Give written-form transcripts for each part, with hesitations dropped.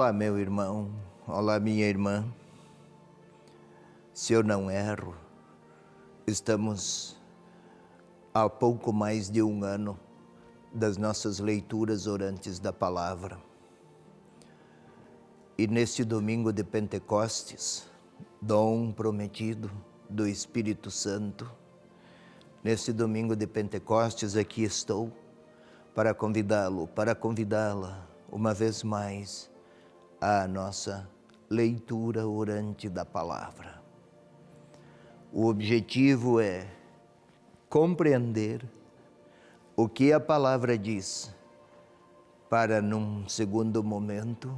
Olá, meu irmão, olá, minha irmã. Se eu não erro, estamos há pouco mais de um ano das nossas leituras orantes da palavra. E neste domingo de Pentecostes, dom prometido do Espírito Santo, neste domingo de Pentecostes aqui estou para convidá-lo, para convidá-la uma vez mais à nossa leitura orante da palavra. O objetivo é compreender o que a palavra diz, para num segundo momento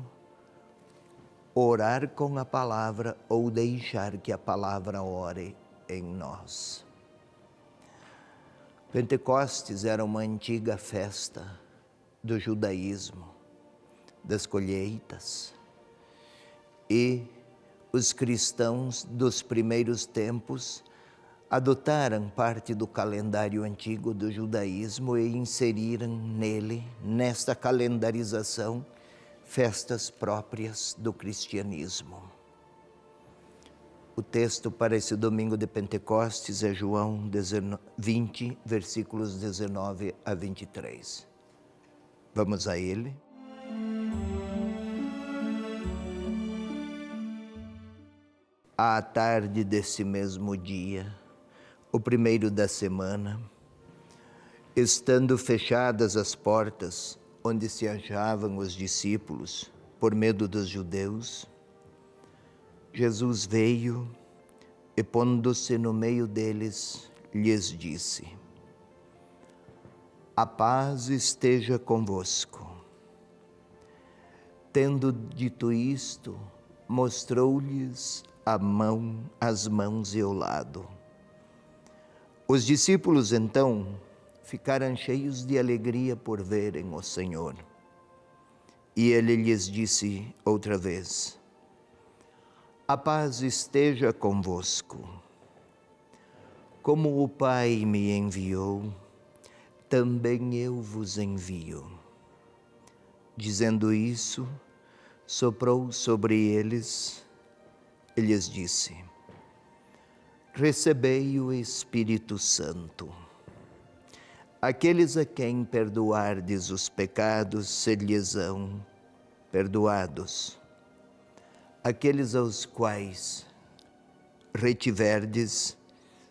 orar com a palavra ou deixar que a palavra ore em nós. Pentecostes era uma antiga festa do judaísmo, das colheitas, e os cristãos dos primeiros tempos adotaram parte do calendário antigo do judaísmo e inseriram nele, nesta calendarização, festas próprias do cristianismo. O texto para esse domingo de Pentecostes é João 20, versículos 19 a 23. Vamos a ele? À tarde desse mesmo dia, o primeiro da semana, estando fechadas as portas onde se achavam os discípulos, por medo dos judeus, Jesus veio e, pondo-se no meio deles, lhes disse: a paz esteja convosco. Tendo dito isto, mostrou-lhes as mãos e o lado. Os discípulos então ficaram cheios de alegria por verem o Senhor. E ele lhes disse outra vez: a paz esteja convosco. Como o Pai me enviou, também eu vos envio. Dizendo isso, soprou sobre eles e lhes disse: recebei o Espírito Santo. Aqueles a quem perdoardes os pecados, ser-lhes-ão perdoados. Aqueles aos quais retiverdes,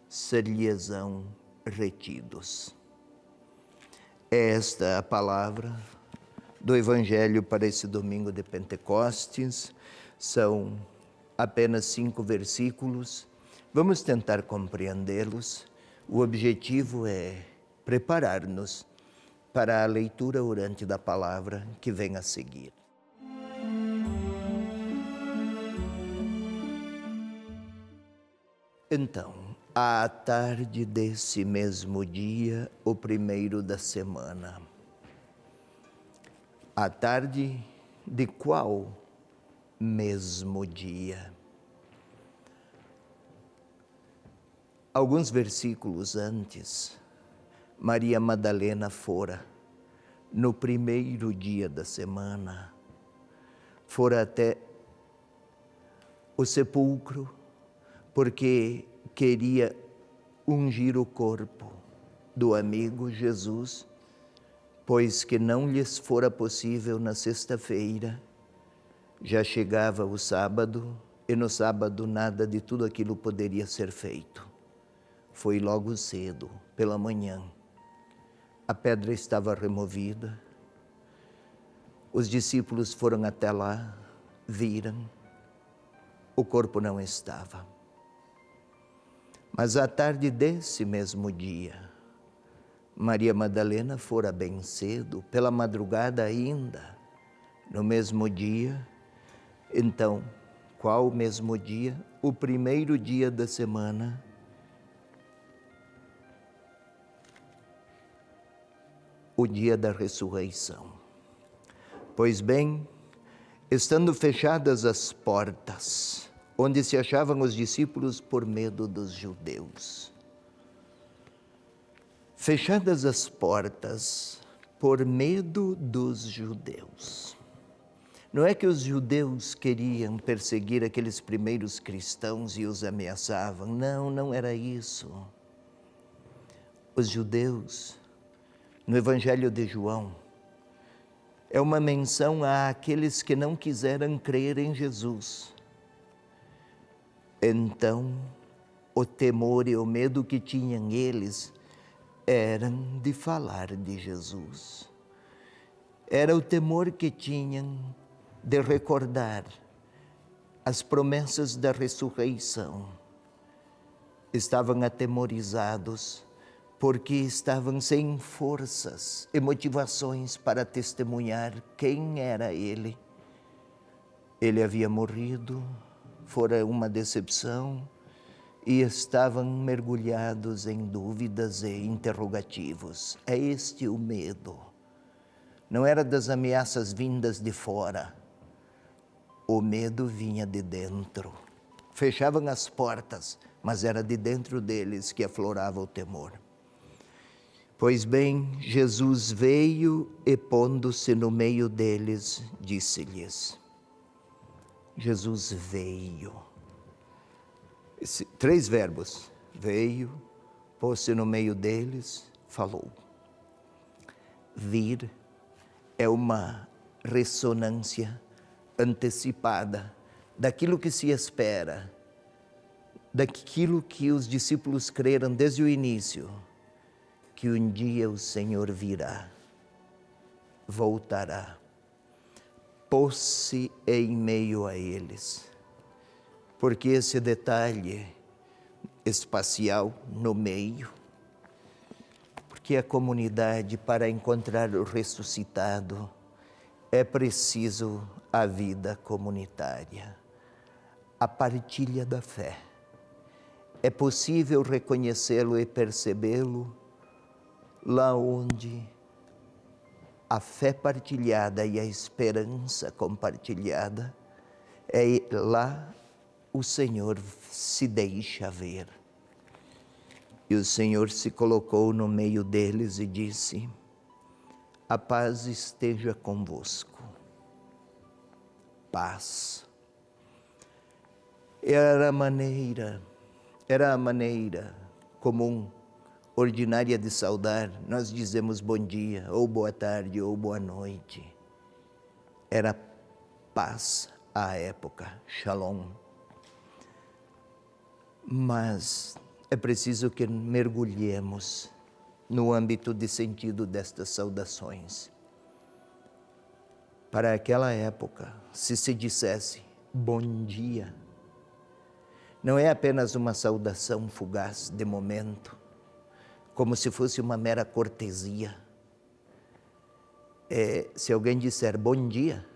ser-lhes-ão retidos. É esta a palavra do Evangelho para esse domingo de Pentecostes. São apenas 5 versículos. Vamos tentar compreendê-los. O objetivo é preparar-nos para a leitura orante da palavra que vem a seguir. Então, à tarde desse mesmo dia, o primeiro da semana. À tarde de qual mesmo dia? Alguns versículos antes, Maria Madalena fora, no primeiro dia da semana, fora até o sepulcro, porque queria ungir o corpo do amigo Jesus, pois que não lhes fora possível na sexta-feira. Já chegava o sábado, e no sábado nada de tudo aquilo poderia ser feito. Foi logo cedo, pela manhã. A pedra estava removida. Os discípulos foram até lá, viram. O corpo não estava. Mas à tarde desse mesmo dia, Maria Madalena fora bem cedo, pela madrugada ainda, no mesmo dia. Então, qual mesmo dia? O primeiro dia da semana. O dia da ressurreição. Pois bem, estando fechadas as portas, onde se achavam os discípulos por medo dos judeus. Fechadas as portas por medo dos judeus. Não é que os judeus queriam perseguir aqueles primeiros cristãos e os ameaçavam. Não, não era isso. Os judeus, no Evangelho de João, é uma menção àqueles que não quiseram crer em Jesus. Então, o temor e o medo que tinham eles eram de falar de Jesus. Era o temor que tinham de recordar as promessas da ressurreição. Estavam atemorizados porque estavam sem forças e motivações para testemunhar quem era ele. Ele havia morrido, fora uma decepção, e estavam mergulhados em dúvidas e interrogativos. É este o medo. Não era das ameaças vindas de fora. O medo vinha de dentro. Fechavam as portas, mas era de dentro deles que aflorava o temor. Pois bem, Jesus veio e, pondo-se no meio deles, disse-lhes. Jesus veio. 3 verbos. Veio, pôs-se no meio deles, falou. Vir é uma ressonância antecipada daquilo que se espera, daquilo que os discípulos creram desde o início, que um dia o Senhor virá, voltará, pôs-se em meio a eles, porque esse detalhe espacial no meio, porque a comunidade, para encontrar o ressuscitado, é preciso a vida comunitária, a partilha da fé. É possível reconhecê-lo e percebê-lo lá onde a fé partilhada e a esperança compartilhada, é lá o Senhor se deixa ver. E o Senhor se colocou no meio deles e disse, a paz esteja convosco. Paz. Era a maneira comum, ordinária de saudar. Nós dizemos bom dia, ou boa tarde, ou boa noite. Era paz à época, shalom. Mas é preciso que mergulhemos no âmbito de sentido destas saudações. Para aquela época, se dissesse bom dia, não é apenas uma saudação fugaz de momento, como se fosse uma mera cortesia. Se alguém disser bom dia,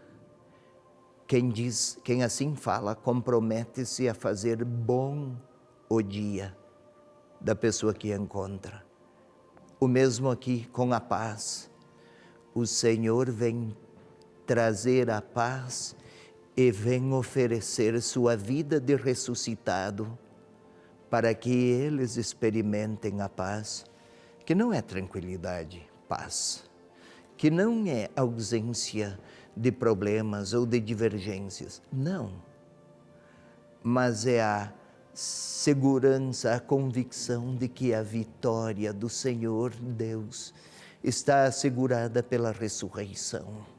quem assim fala compromete-se a fazer bom o dia da pessoa que encontra. O mesmo aqui com a paz. O Senhor vem trazer a paz e vem oferecer sua vida de ressuscitado para que eles experimentem a paz, que não é tranquilidade, paz, que não é ausência de problemas ou de divergências, não, mas é a segurança, a convicção de que a vitória do Senhor Deus está assegurada pela ressurreição.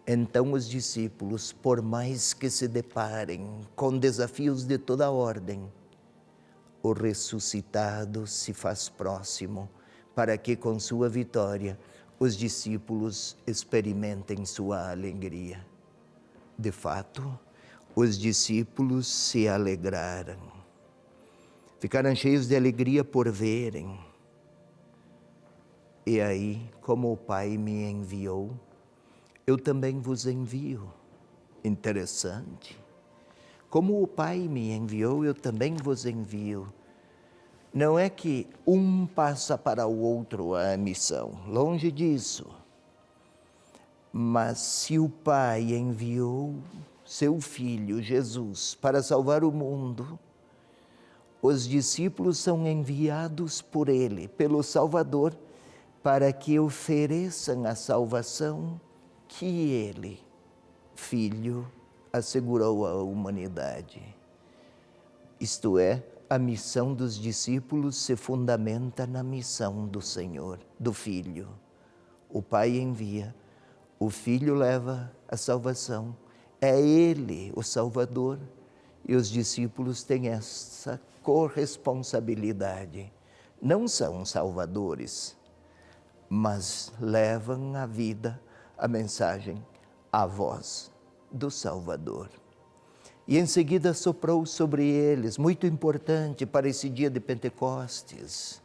Então os discípulos, por mais que se deparem com desafios de toda ordem, o ressuscitado se faz próximo para que com sua vitória os discípulos experimentem sua alegria. De fato, os discípulos se alegraram. Ficaram cheios de alegria por verem. E aí, como o Pai me enviou, eu também vos envio. Interessante. Como o Pai me enviou, eu também vos envio. Não é que um passa para o outro a missão, longe disso. Mas se o Pai enviou seu Filho, Jesus, para salvar o mundo, os discípulos são enviados por Ele, pelo Salvador, para que ofereçam a salvação que Ele Filho assegurou à humanidade. Isto é, a missão dos discípulos se fundamenta na missão do Senhor, do Filho. O Pai envia, o Filho leva a salvação. É Ele o Salvador e os discípulos têm essa corresponsabilidade. Não são salvadores, mas levam a vida, a mensagem, a voz do Salvador. E em seguida soprou sobre eles, muito importante para esse dia de Pentecostes,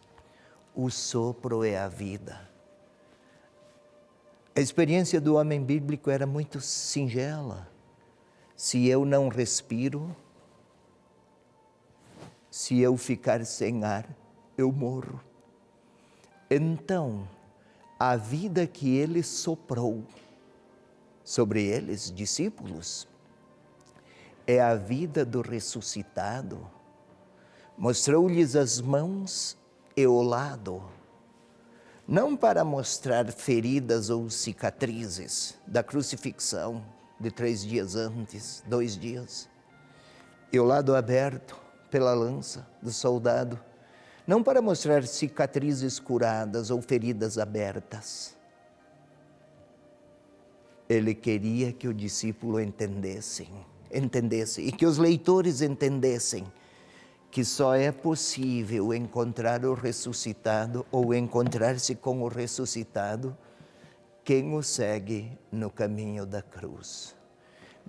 o sopro é a vida. A experiência do homem bíblico era muito singela. Se eu não respiro, se eu ficar sem ar, eu morro. Então, a vida que ele soprou sobre eles, discípulos, é a vida do ressuscitado. Mostrou-lhes as mãos e o lado, não para mostrar feridas ou cicatrizes da crucifixão de 3 dias antes, 2 dias, e o lado aberto pela lança do soldado, não para mostrar cicatrizes curadas ou feridas abertas. Ele queria que o discípulo entendesse e que os leitores entendessem que só é possível encontrar o ressuscitado ou encontrar-se com o ressuscitado quem o segue no caminho da cruz.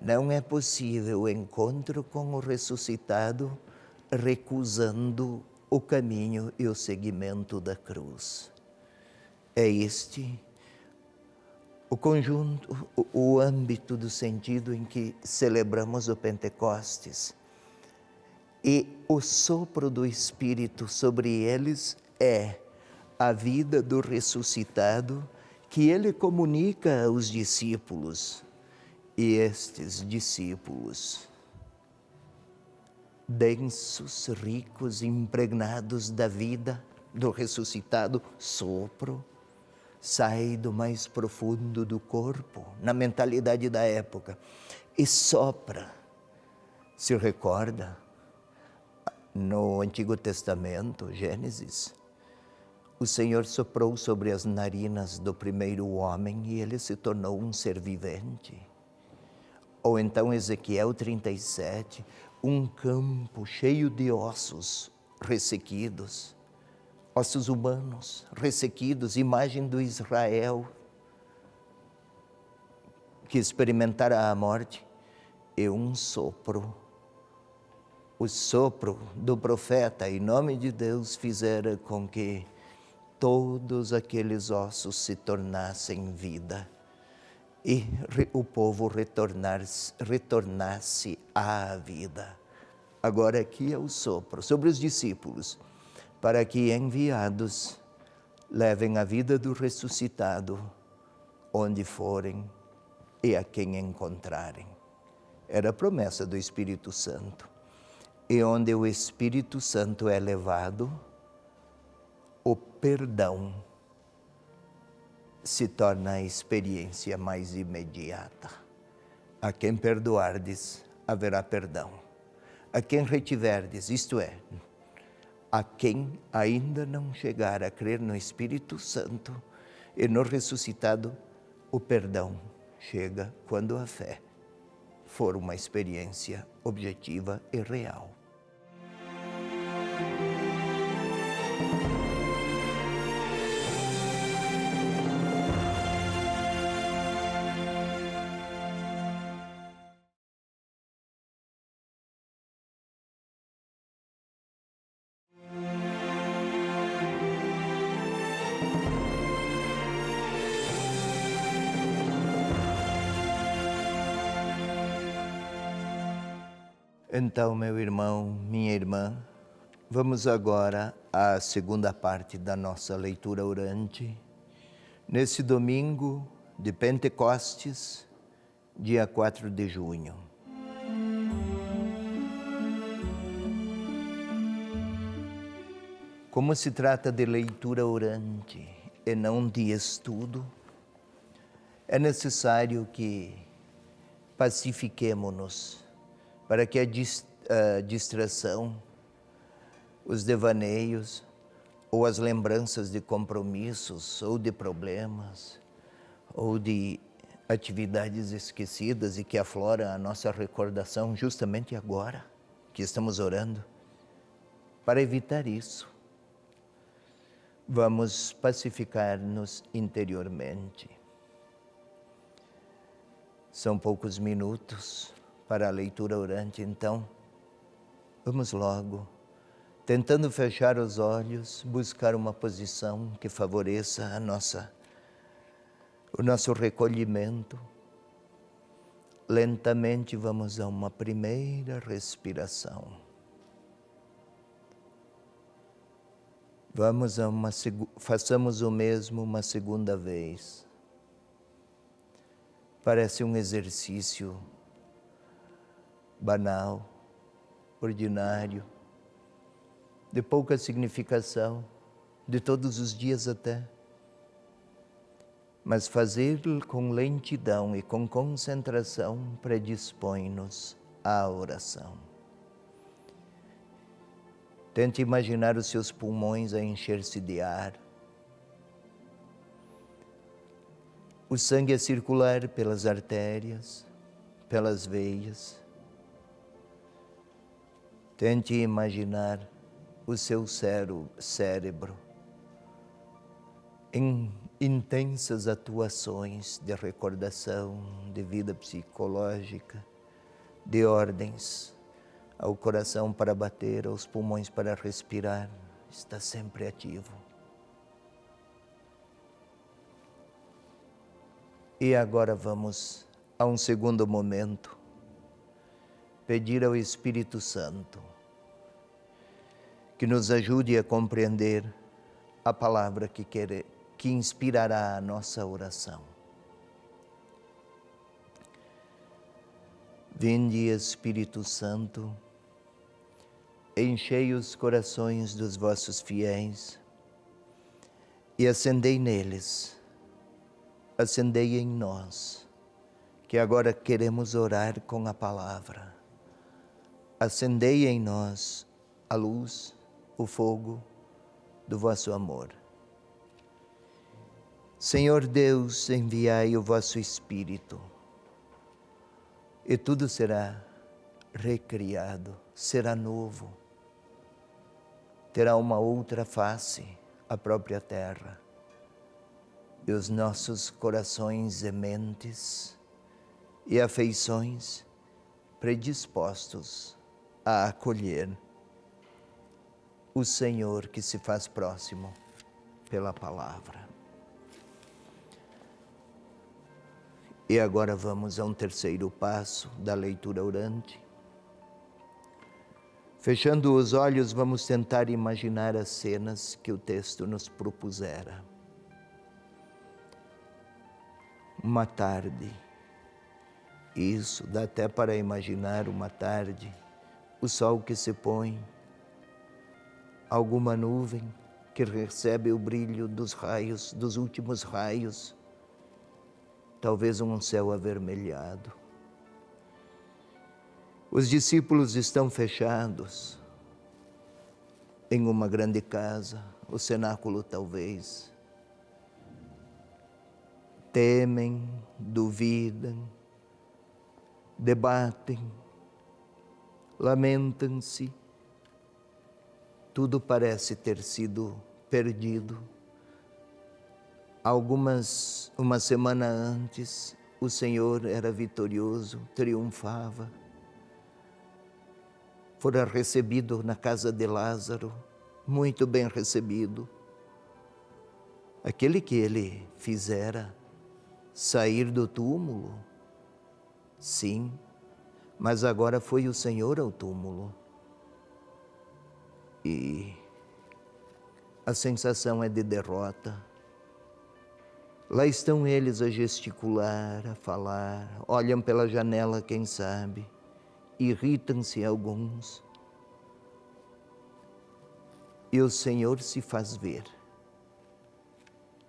Não é possível o encontro com o ressuscitado recusando o caminho e o seguimento da cruz. É este o conjunto, o âmbito do sentido em que celebramos o Pentecostes. E o sopro do Espírito sobre eles é a vida do ressuscitado que ele comunica aos discípulos. E estes discípulos, densos, ricos, impregnados da vida do ressuscitado, sopro, sai do mais profundo do corpo, na mentalidade da época, e sopra. Se recorda, no Antigo Testamento, Gênesis, o Senhor soprou sobre as narinas do primeiro homem e ele se tornou um ser vivente. Ou então Ezequiel 37, um campo cheio de ossos ressequidos, ossos humanos ressequidos, imagem do Israel que experimentara a morte, e um sopro. O sopro do profeta, em nome de Deus, fizera com que todos aqueles ossos se tornassem vida e o povo retornasse à vida. Agora aqui é o sopro sobre os discípulos, para que enviados levem a vida do ressuscitado onde forem e a quem encontrarem. Era a promessa do Espírito Santo. E onde o Espírito Santo é levado, o perdão se torna a experiência mais imediata. A quem perdoardes, haverá perdão. A quem retiverdes, isto é, a quem ainda não chegar a crer no Espírito Santo e no ressuscitado, o perdão chega quando a fé for uma experiência objetiva e real. Então, meu irmão, minha irmã, vamos agora à segunda parte da nossa leitura orante, nesse domingo de Pentecostes, dia 4 de junho. Como se trata de leitura orante e não de estudo, é necessário que pacifiquemo-nos, para que a distração, os devaneios, ou as lembranças de compromissos, ou de problemas, ou de atividades esquecidas e que afloram a nossa recordação justamente agora que estamos orando, para evitar isso, vamos pacificar-nos interiormente. São poucos minutos para a leitura orante, então vamos logo, tentando fechar os olhos, buscar uma posição que favoreça o nosso recolhimento. Lentamente vamos a uma primeira respiração. Façamos o mesmo uma segunda vez. Parece um exercício banal, ordinário, de pouca significação, de todos os dias até. Mas fazê-lo com lentidão e com concentração predispõe-nos à oração. Tente imaginar os seus pulmões a encher-se de ar. O sangue a circular pelas artérias, pelas veias. Tente imaginar o seu cérebro em intensas atuações de recordação, de vida psicológica, de ordens ao coração para bater, aos pulmões para respirar, está sempre ativo. E agora vamos a um segundo momento, pedir ao Espírito Santo que nos ajude a compreender a palavra que inspirará a nossa oração. Vinde, Espírito Santo, enchei os corações dos vossos fiéis e acendei neles, acendei em nós, que agora queremos orar com a palavra. Acendei em nós a luz, o fogo do vosso amor. Senhor Deus, enviai o vosso Espírito, e tudo será recriado, será novo. Terá uma outra face, a própria terra. E os nossos corações e mentes e afeições predispostos a acolher o Senhor que se faz próximo pela palavra. E agora vamos a um terceiro passo da leitura orante. Fechando os olhos, vamos tentar imaginar as cenas que o texto nos propusera. Uma tarde. Isso, dá até para imaginar uma tarde. O sol que se põe. Alguma nuvem que recebe o brilho dos raios, dos últimos raios. Talvez um céu avermelhado. Os discípulos estão fechados em uma grande casa, o cenáculo talvez. Temem, duvidam, debatem, lamentam-se. Tudo parece ter sido perdido. Uma semana antes, o Senhor era vitorioso, triunfava. Fora recebido na casa de Lázaro, muito bem recebido. Aquele que ele fizera sair do túmulo, sim, mas agora foi o Senhor ao túmulo. E a sensação é de derrota. Lá estão eles a gesticular, a falar, olham pela janela, quem sabe, irritam-se alguns. E o Senhor se faz ver.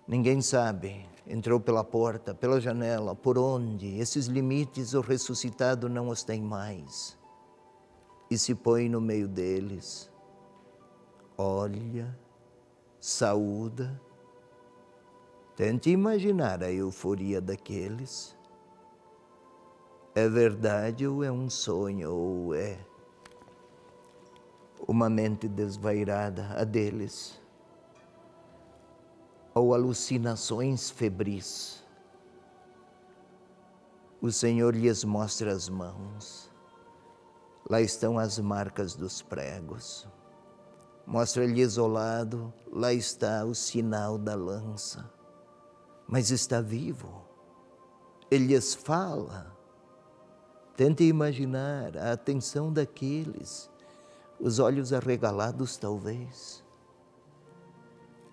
Ninguém sabe entrou pela porta, pela janela, por onde? Esses limites o ressuscitado não os tem mais. E se põe no meio deles. Olha, saúda. Tente imaginar a euforia daqueles. É verdade ou é um sonho, ou é uma mente desvairada a deles? Ou alucinações febris? O Senhor lhes mostra as mãos. Lá estão as marcas dos pregos. Mostra-lhes o lado, lá está o sinal da lança. Mas está vivo. Ele lhes fala. Tente imaginar a atenção daqueles, os olhos arregalados talvez.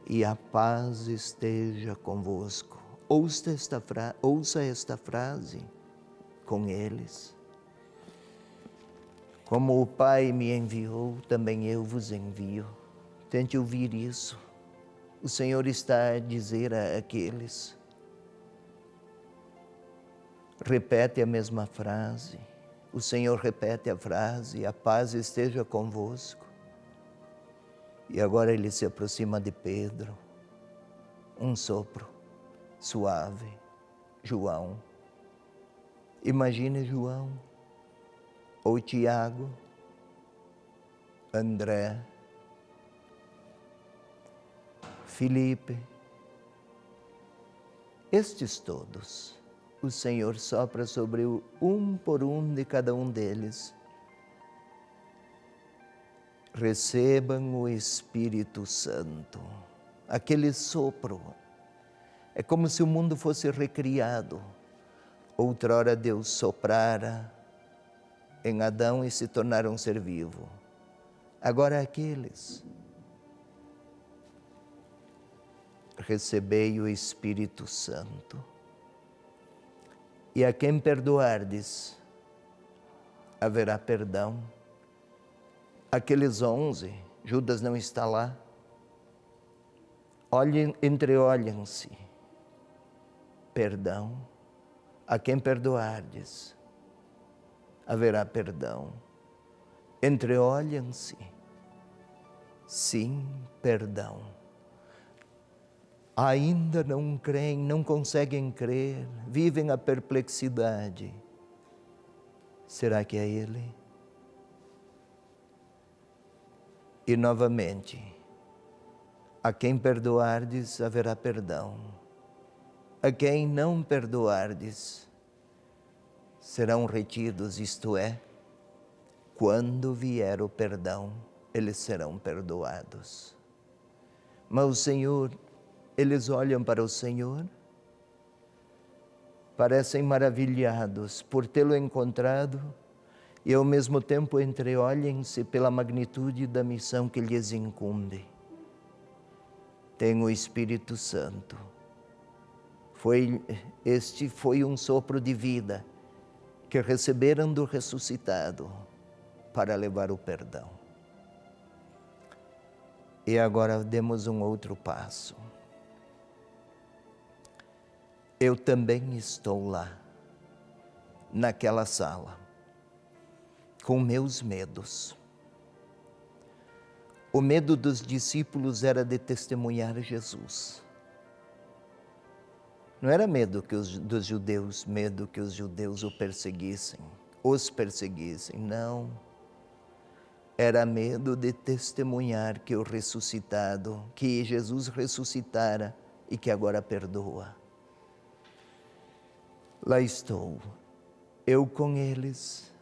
E a paz esteja convosco. Ouça esta frase com eles. Como o Pai me enviou, também eu vos envio. Tente ouvir isso. O Senhor está a dizer àqueles. Repete a mesma frase. O Senhor repete a frase, a paz esteja convosco. E agora ele se aproxima de Pedro. Um sopro suave. João. Imagine João, ou Tiago, André, Filipe. Estes todos. O Senhor sopra sobre um por um de cada um deles. Recebam o Espírito Santo. Aquele sopro é como se o mundo fosse recriado. Outrora Deus soprara em Adão e se tornara um ser vivo. Agora aqueles. Recebei o Espírito Santo. E a quem perdoardes, haverá perdão. Aqueles 11, Judas não está lá. Entreolhem-se. Perdão. A quem perdoardes, haverá perdão. Entreolhem-se. Sim, perdão. Ainda não creem, não conseguem crer, vivem a perplexidade. Será que é Ele? E novamente, a quem perdoardes haverá perdão. A quem não perdoardes serão retidos, isto é, quando vier o perdão, eles serão perdoados. Mas o Senhor, eles olham para o Senhor, parecem maravilhados por tê-lo encontrado e ao mesmo tempo entreolhem-se pela magnitude da missão que lhes incumbe. Tem o Espírito Santo. Este foi um sopro de vida que receberam do ressuscitado para levar o perdão. E agora demos um outro passo. Eu também estou lá, naquela sala, com meus medos. O medo dos discípulos era de testemunhar Jesus. Não era medo dos judeus, medo que os judeus os perseguissem, não. Era medo de testemunhar que o ressuscitado, que Jesus ressuscitara e que agora perdoa. Lá estou, eu com eles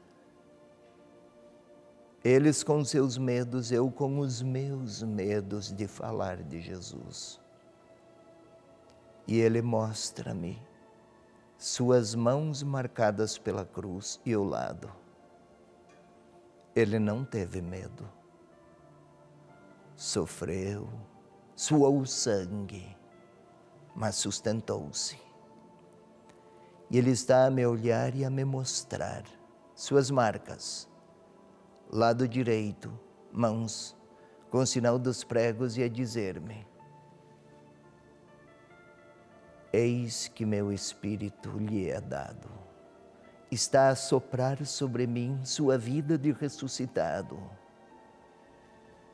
com seus medos, eu com os meus medos de falar de Jesus. E Ele mostra-me suas mãos marcadas pela cruz e o lado. Ele não teve medo. Sofreu, suou sangue, mas sustentou-se. E Ele está a me olhar e a me mostrar suas marcas. Lado direito, mãos, com o sinal dos pregos e a dizer-me: Eis que meu Espírito lhe é dado. Está a soprar sobre mim sua vida de ressuscitado.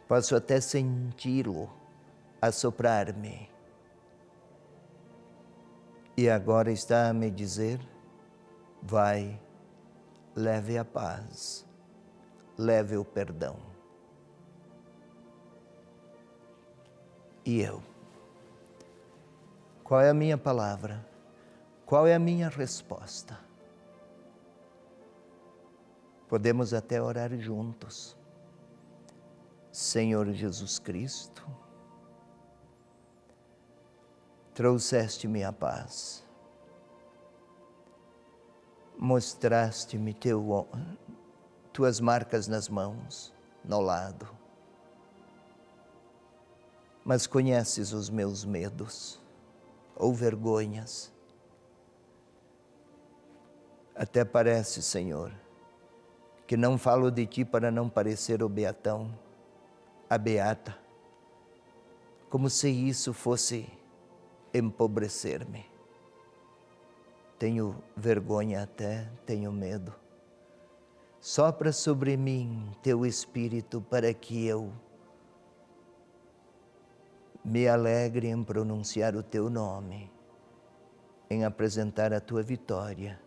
Posso até senti-lo a soprar-me. E agora está a me dizer: vai, leve a paz, leve o perdão. E eu? Qual é a minha palavra? Qual é a minha resposta? Podemos até orar juntos. Senhor Jesus Cristo, trouxeste-me a paz, mostraste-me tuas marcas nas mãos, no lado, mas conheces os meus medos ou vergonhas. Até parece, Senhor, que não falo de Ti para não parecer o beatão, a beata, como se isso fosse empobrecer-me. Tenho vergonha até, tenho medo. Sopra sobre mim Teu Espírito para que eu me alegre em pronunciar o Teu nome, em apresentar a Tua vitória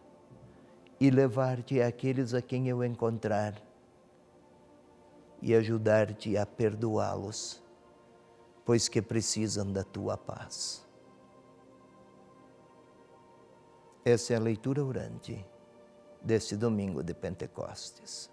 e levar-te àqueles a quem eu encontrar e ajudar-te a perdoá-los, pois que precisam da Tua paz. Essa é a leitura orante deste domingo de Pentecostes.